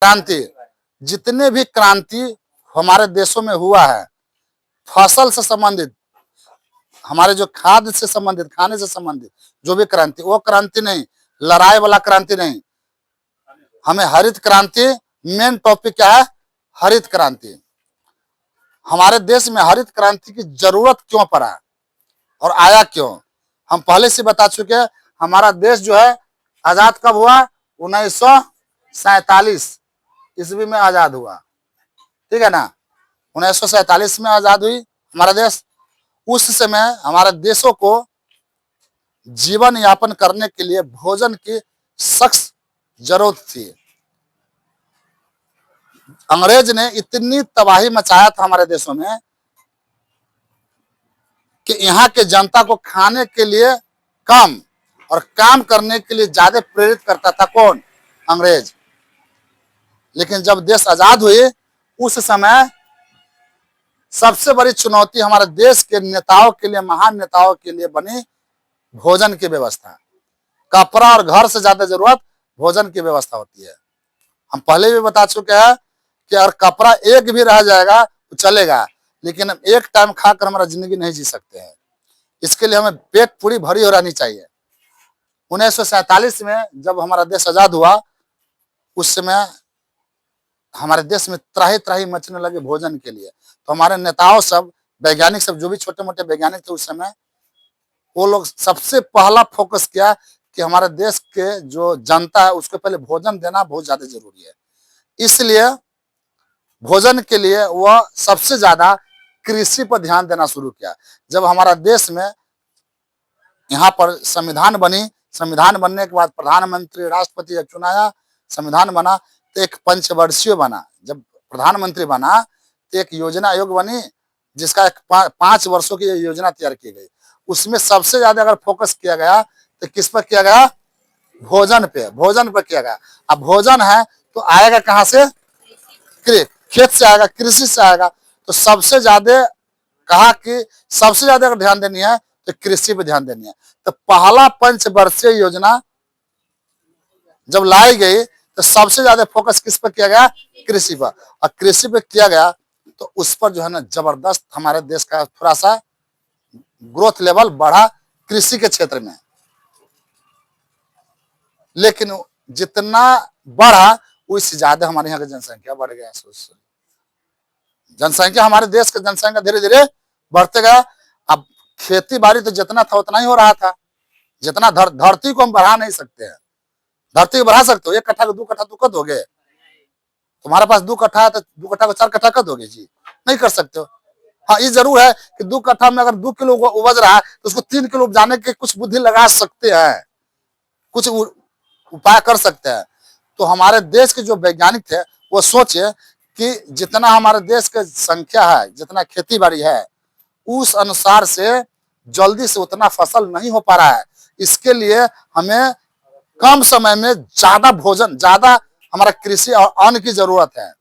क्रांति, जितने भी क्रांति हमारे देशों में हुआ है, फसल से संबंधित, हमारे जो खाद्य से संबंधित, खाने से संबंधित जो भी क्रांति, वो क्रांति नहीं, लड़ाई वाला क्रांति नहीं। हमें हरित क्रांति, मेन टॉपिक क्या है? हरित क्रांति। हमारे देश में हरित क्रांति की जरूरत क्यों पड़ा और आया क्यों, हम पहले से बता चुके हैं। हमारा देश जो है आजाद कब हुआ? 1947 ईस्वी में आजाद हुआ, ठीक है ना। 1947 में आजाद हुई हमारा देश। उस समय हमारे देशों को जीवन यापन करने के लिए भोजन की सख्त जरूरत थी। अंग्रेज ने इतनी तबाही मचाया था हमारे देशों में कि यहाँ के जनता को खाने के लिए कम और काम करने के लिए ज्यादा प्रेरित करता था। कौन? अंग्रेज। लेकिन जब देश आजाद हुए, उस समय सबसे बड़ी चुनौती हमारे देश के नेताओं के लिए, महान नेताओं के लिए बनी भोजन की व्यवस्था। कपड़ा और घर से ज्यादा जरूरत भोजन की व्यवस्था होती है। हम पहले भी बता चुके हैं कि अगर कपड़ा एक भी रह जाएगा तो चलेगा, लेकिन हम एक टाइम खाकर हमारा जिंदगी नहीं जी सकते हैं। इसके लिए हमें पेट पूरी भरी हो रहनी चाहिए। 1947 में जब हमारा देश आजाद हुआ, उस समय हमारे देश में त्राही त्राही मचने लगे भोजन के लिए। तो हमारे नेताओं सब, वैज्ञानिक सब, जो भी छोटे मोटे वैज्ञानिक थे उस समय, वो लोग सबसे पहला फोकस किया कि हमारे देश के जो जनता है उसको पहले भोजन देना बहुत ज्यादा जरूरी है। इसलिए भोजन के लिए वह सबसे ज्यादा कृषि पर ध्यान देना शुरू किया। जब हमारा देश में यहाँ पर संविधान बनी, संविधान बनने के बाद प्रधानमंत्री, राष्ट्रपति चुनाया, संविधान बना, तो एक पंचवर्षीय बना। जब प्रधानमंत्री बना तो एक योजना आयोग बनी, जिसका एक 5 वर्षों की योजना तैयार की गई। उसमें सबसे ज्यादा अगर फोकस किया गया तो किस पर किया गया? भोजन पे, भोजन पर किया गया। अब भोजन है तो आएगा कहाँ से? खेत से आएगा, कृषि से आएगा। तो सबसे ज्यादा कहा कि सबसे ज्यादा अगर ध्यान देनी है तो कृषि पे ध्यान देनी है। तो पहला पंचवर्षीय योजना जब लाई गई तो सबसे ज्यादा फोकस किस पर किया गया? कृषि पर। और कृषि पे किया गया तो उस पर जो है ना जबरदस्त हमारे देश का थोड़ा सा ग्रोथ लेवल बढ़ा कृषि के क्षेत्र में। लेकिन जितना बढ़ा उससे ज्यादा हमारे यहाँ की जनसंख्या बढ़ गया। जनसंख्या, हमारे देश की जनसंख्या धीरे धीरे बढ़ते गया। अब खेती बाड़ी तो जितना था उतना ही हो रहा था, जितना धरती को हम बढ़ा नहीं सकते हैं। धरती को बढ़ा सकते हो? 1 कट्ठा को 2 कट्ठा तो कर दोगे। तुम्हारे पास 2 कट्ठा है तो 2 कट्ठा को 4 कट्ठा कर दोगे जी? नहीं कर सकते हो। हाँ, ये जरूर है कि 2 कट्ठा में अगर 2 किलो उपज रहा है तो उसको 3 किलो उपजाने के कुछ बुद्धि लगा सकते हैं, कुछ उपाय कर सकते हैं। तो हमारे देश के जो वैज्ञानिक थे वो सोचे कि जितना हमारे देश की संख्या है, जितना खेती बाड़ी है, उस अनुसार से जल्दी से उतना फसल नहीं हो पा रहा है। इसके लिए हमें कम समय में ज्यादा भोजन, ज्यादा हमारा कृषि और अन्न की जरूरत है,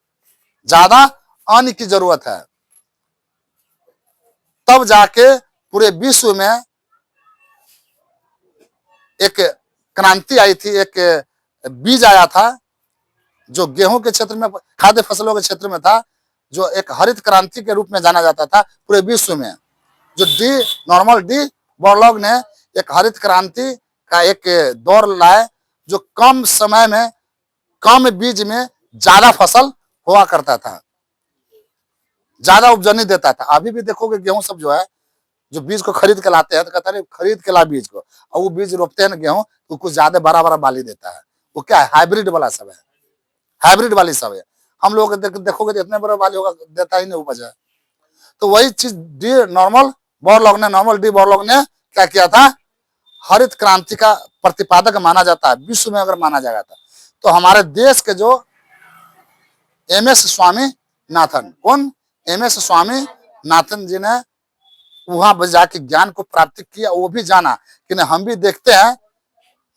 ज्यादा अन्न की जरूरत है। तब जाके पूरे विश्व में एक क्रांति आई थी, एक बीज आया था जो गेहूं के क्षेत्र में, खाद्य फसलों के क्षेत्र में था, जो एक हरित क्रांति के रूप में जाना जाता था पूरे विश्व में। जो नॉर्मन डी बोरलॉग ने एक हरित क्रांति का एक दौर लाए, जो कम समय में, कम बीज में ज्यादा फसल हुआ करता था, ज्यादा उपजनी देता था। अभी भी देखोगे गेहूं सब जो है, जो बीज को खरीद के लाते हैं तो कहता है खरीद के ला बीज को, और वो बीज रोपते हैं ना गेहूं तो कुछ ज्यादा बड़ा बड़ा बाली देता है। वो क्या है? हाइब्रिड वाला सब है, हाइब्रिड वाली सब है। हम लोग देखोगे तो इतने बड़े बाली होगा, देता ही नहीं उपज है। तो वही चीज नॉर्मन डी बोरलॉग ने क्या किया था? हरित क्रांति का प्रतिपादक माना जाता है विश्व में, अगर माना जाएगा तो हमारे देश के जो एमएस स्वामीनाथन, कौन? एमएस स्वामीनाथन जी ने वहां जाके ज्ञान को प्राप्त किया। वो भी जाना कि नहीं, हम भी देखते हैं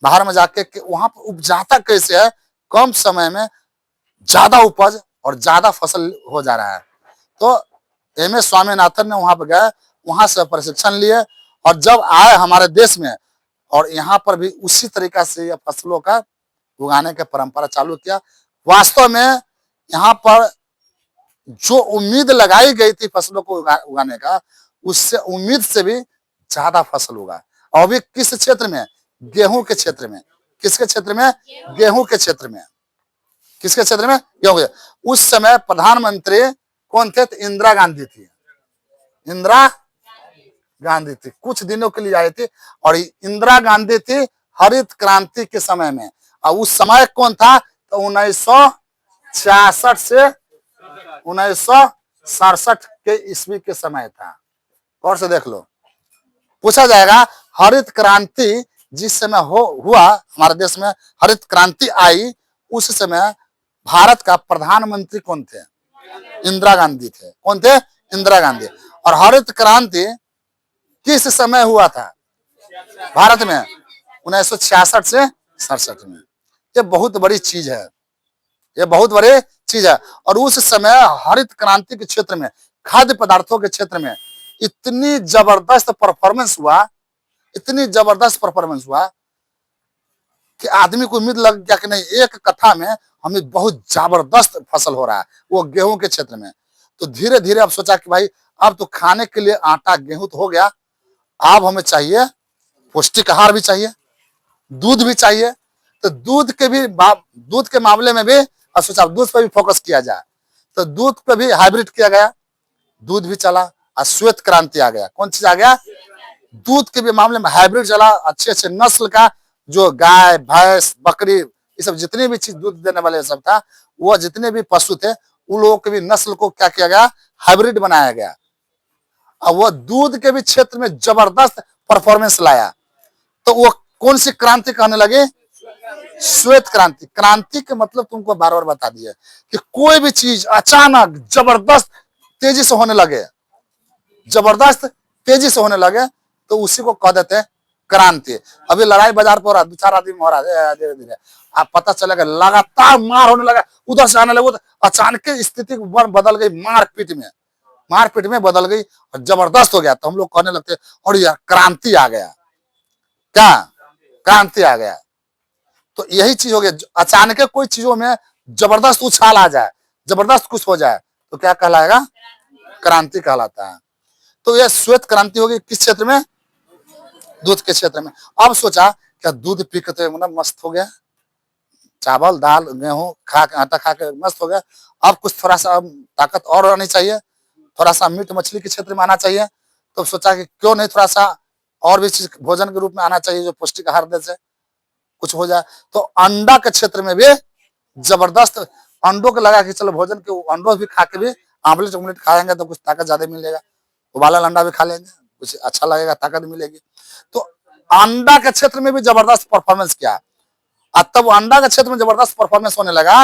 बाहर में जाके कि वहां पर उपजाता कैसे है, कम समय में ज्यादा उपज और ज्यादा फसल हो जा रहा है। तो एमएस स्वामीनाथन ने वहां पर गए, वहां से प्रशिक्षण लिए, और जब आए हमारे देश में, और यहाँ पर भी उसी तरीका से फसलों का उगाने का परंपरा चालू किया। वास्तव में यहाँ पर जो उम्मीद लगाई गई थी फसलों को उगाने का, उससे उम्मीद से भी ज्यादा फसल होगा। और अभी किस क्षेत्र में? गेहूं के क्षेत्र में। किसके क्षेत्र में? गेहूं के क्षेत्र में। किसके क्षेत्र में? गेहूं के। उस समय प्रधानमंत्री कौन थे? तो इंदिरा गांधी थी। इंदिरा गांधी थी, कुछ दिनों के लिए आई थी, और इंदिरा गांधी थी हरित क्रांति के समय में। और उस समय कौन था? तो 1966 से 1967 के ईस्वी के समय था। और से देख लो, पूछा जाएगा हरित क्रांति जिस समय हुआ हमारे देश में, हरित क्रांति आई, उस समय भारत का प्रधानमंत्री कौन थे? इंदिरा गांधी थे। कौन थे? इंदिरा गांधी। और हरित क्रांति किस समय हुआ था भारत में? 1966 से 67 में। ये बहुत बड़ी चीज है, ये बहुत बड़ी चीज है। और उस समय हरित क्रांति के क्षेत्र में, खाद्य पदार्थों के क्षेत्र में इतनी जबरदस्त परफॉर्मेंस हुआ, इतनी जबरदस्त परफॉर्मेंस हुआ कि आदमी को उम्मीद लग गया कि नहीं, एक कट्ठा में हमें बहुत जबरदस्त फसल हो रहा है, वो गेहूं के क्षेत्र में। तो धीरे धीरे अब सोचा कि भाई अब तो खाने के लिए आटा गेहूं तो हो गया, अब हमें चाहिए पौष्टिक आहार भी चाहिए, दूध भी चाहिए। तो दूध के मामले में भी अब सोचा दूध पर भी फोकस किया जाए। तो दूध पे भी हाइब्रिड किया गया, दूध भी चला। और श्वेत क्रांति आ गया। कौन चीज आ गया? दूध के भी मामले में हाइब्रिड चला। अच्छे अच्छे नस्ल का जो गाय, भैंस, बकरी, ये सब जितने भी चीज दूध देने वाले सब था, वो जितने भी पशु थे, उन लोगों के भी नस्ल को क्या किया गया? हाइब्रिड बनाया गया। और वो दूध के भी क्षेत्र में जबरदस्त परफॉर्मेंस लाया। तो वो कौन सी क्रांति कहने लगे? श्वेत क्रांति। क्रांति के मतलब तुमको बार बार बता दिया कि कोई भी चीज अचानक जबरदस्त तेजी से होने लगे, जबरदस्त तेजी से होने लगे, तो उसी को कह देते हैं क्रांति। अभी लड़ाई बाजार पर हो रहा, 2-4 आदमी हो रहा है, धीरे धीरे आप पता चलेगा लगातार मार होने लगा, उधर से आने लगे, तो अचानक स्थिति बदल गई, मारपीट में बदल गई और जबरदस्त हो गया। तो हम लोग कहने लगते और यार क्रांति आ गया। क्या? क्रांति आ गया। तो यही चीज हो गया, अचानक कोई चीजों में जबरदस्त उछाल आ जाए, जबरदस्त कुछ हो जाए, तो क्या कहलाएगा? क्रांति कहलाता है। तो यह श्वेत क्रांति होगी किस क्षेत्र में? दूध के क्षेत्र में। अब सोचा क्या दूध पी के मतलब मस्त हो गया, चावल दाल गेहूं खा के, आटा खा के मस्त हो गया। अब कुछ थोड़ा सा ताकत और आनी चाहिए, थोड़ा सा मीट मछली के क्षेत्र में आना चाहिए। तो सोचा कि क्यों नहीं थोड़ा सा और भी चीज भोजन के रूप में आना चाहिए जो पौष्टिक आहार दे से कुछ हो जाए। तो अंडा के क्षेत्र में भी जबरदस्त अंडों को लगा कि चलो भोजन के अंडों भी खा के भी आमलेट उमलेट खाएंगे तो कुछ ताकत ज्यादा मिलेगा, उबाला अंडा भी खा लेंगे, कुछ अच्छा लगेगा, ताकत मिलेगी। तो अंडा के क्षेत्र में भी जबरदस्त परफॉर्मेंस किया। अब तब अंडा के क्षेत्र में जबरदस्त परफॉर्मेंस होने लगा